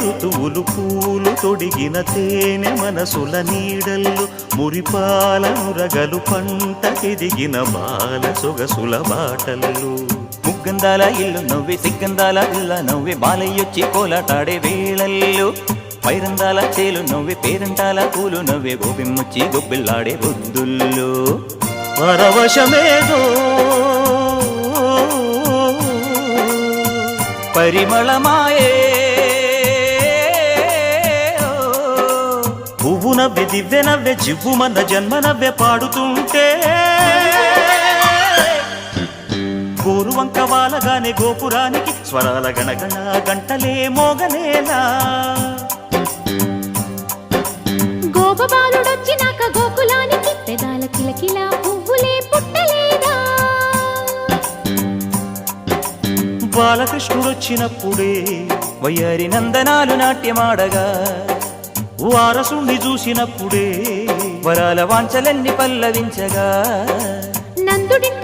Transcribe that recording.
ఋతువులు పూలు తొడిగిన తేనె మనసుల నీడల్లు మురిపాల నురగలు పంటకెదిగిన బాల సొగసుల బాటల్లు ముగ్గందాల ఇల్లు నవ్వే సిగ్గందాల ఇల్ల నవ్వే బాలయ్యొచ్చి కోలాటాడే వేళల్లో పైరందాల చేలు నవ్వే పేరంటాల పూలు నవ్వే గోపిమ్ముచ్చి గొబ్బిల్లాడే బొద్దుల్లో పరవశమేదో పరిమళమాయే పువ్వు నవ్వె దివ్వె నవ్వె జివ్వు మన జన్మ నవ్వె పాడుతుంటే గోరువంక వాలగానే గోపురానికి స్వరాల గణగణ గంటలే మోగనేలా గోపబాలుడొచ్చినాక గోకులానికి పెదాల కిలకిలా పువ్వులే పుట్టలేదా బాలకృష్ణుడొచ్చినప్పుడే వయ్యారి నందనాలు నాట్యమాడగా వారసుని చూసినప్పుడే వరాల వాంఛలన్నీ పల్లవించగా నందుడింట